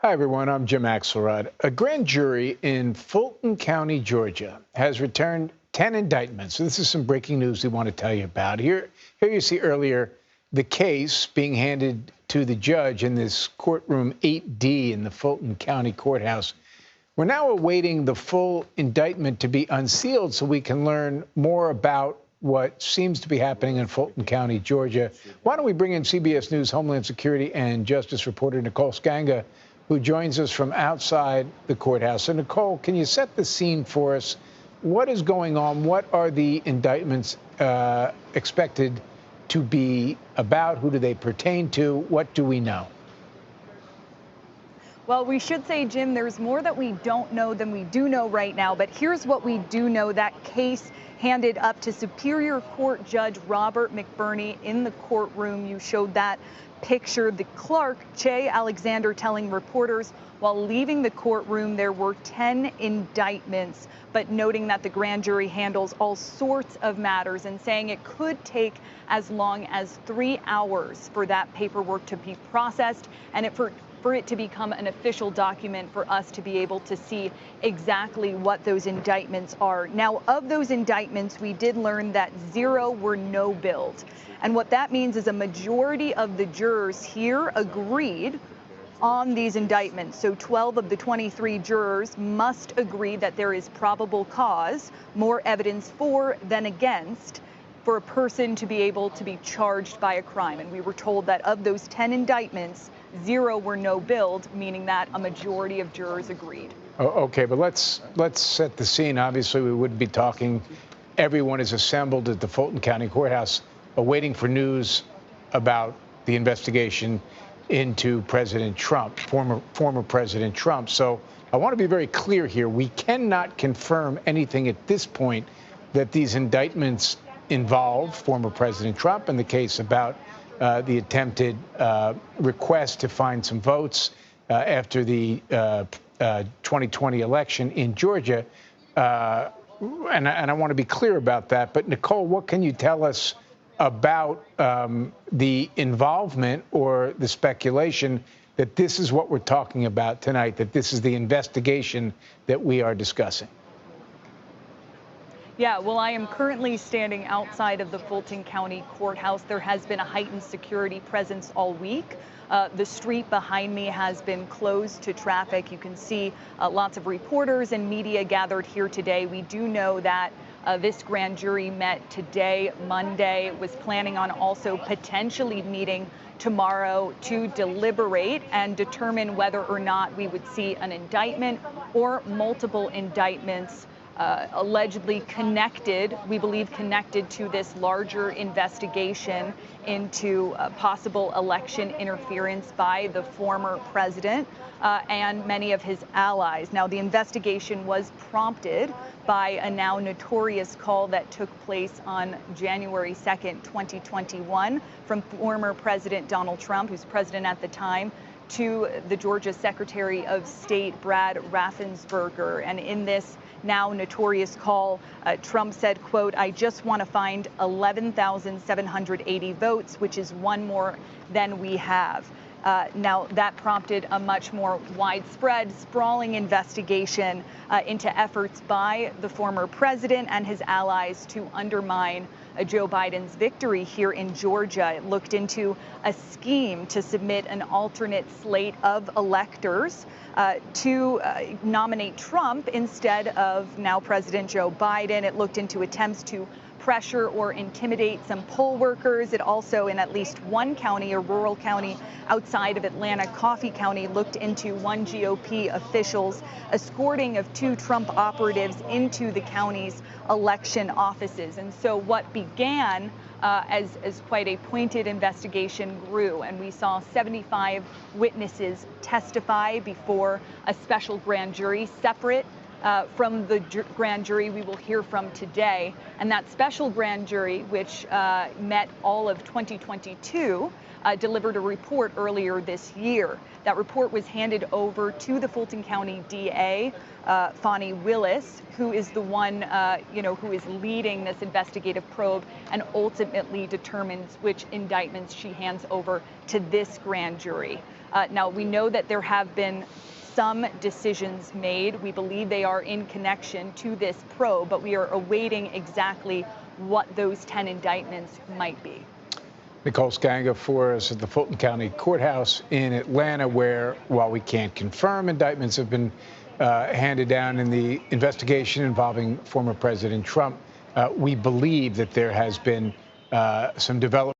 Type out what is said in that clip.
Hi, everyone. I'm Jim Axelrod. A grand jury in Fulton County, Georgia, has returned 10 indictments. So this is some breaking news we want to tell you about. Here you see earlier the case being handed to the judge in this courtroom 8D in the Fulton County Courthouse. We're now awaiting the full indictment to be unsealed so we can learn more about what seems to be happening in Fulton County, Georgia. Why don't we bring in CBS News Homeland Security and Justice reporter Nicole Skanga, who joins us from outside the courthouse. So, Nicole, can you set the scene for us? What is going on? What are the indictments expected to be about? Who do they pertain to? What do we know? Well, we should say, Jim, there's more that we don't know than we do know right now. But here's what we do know. That case handed up to Superior Court Judge Robert McBurney in the courtroom. You showed that picture. The clerk, Che Alexander, telling reporters while leaving the courtroom there were 10 indictments, but noting that the grand jury handles all sorts of matters and saying it could take as long as 3 hours for that paperwork to be processed and for it to become an official document for us to be able to see exactly what those indictments are. Now, of those indictments, we did learn that 0 were no-billed. And what that means is a majority of the jurors here agreed on these indictments. So 12 of the 23 jurors must agree that there is probable cause, more evidence for than against, for a person to be able to be charged by a crime. And we were told that of those 10 indictments, 0 were no-billed, meaning that a majority of jurors agreed. Okay, but let's set the scene. Obviously, we wouldn't be talking. Everyone is assembled at the Fulton County Courthouse, waiting for news about the investigation into President Trump, former President Trump. So I want to be very clear here. We cannot confirm anything at this point that these indictments involve former President Trump and the case about the attempted request to find some votes after the 2020 election in Georgia. And I want to be clear about that. But, Nicole, what can you tell us about the involvement or the speculation that this is what we're talking about tonight, that this is the investigation that we are discussing? Yeah, well, I am currently standing outside of the Fulton County Courthouse. There has been a heightened security presence all week. The street behind me has been closed to traffic. You can see lots of reporters and media gathered here today. We do know that this grand jury met today, Monday, was planning on also potentially meeting tomorrow to deliberate and determine whether or not we would see an indictment or multiple indictments allegedly connected, we believe connected to this larger investigation into possible election interference by the former president and many of his allies. Now, the investigation was prompted by a now notorious call that took place on January 2nd, 2021, from former President Donald Trump, who's president at the time, to the Georgia Secretary of State, Brad Raffensperger. And in this now notorious call, Trump said, quote, "I just want to find 11,780 votes, which is one more than we have." Now, that prompted a much more widespread, sprawling investigation into efforts by the former president and his allies to undermine Joe Biden's victory here in Georgia. It looked into a scheme to submit an alternate slate of electors to nominate Trump instead of now President Joe Biden. It looked into attempts to pressure or intimidate some poll workers. It also, in at least one county, a rural county outside of Atlanta, Coffee County, looked into one GOP official's escorting of 2 Trump operatives into the county's election offices. And so what began as quite a pointed investigation grew, and we saw 75 witnesses testify before a special grand jury separate from the grand jury we will hear from today. And that special grand jury, which met all of 2022, delivered a report earlier this year. That report was handed over to the Fulton County DA, Fani Willis, who is the one, who is leading this investigative probe and ultimately determines which indictments she hands over to this grand jury. Now, we know that there have been some decisions made. We believe they are in connection to this probe, but we are awaiting exactly what those 10 indictments might be. Nicole Sganga for us at the Fulton County Courthouse in Atlanta, where, while we can't confirm indictments have been handed down in the investigation involving former President Trump, we believe that there has been some development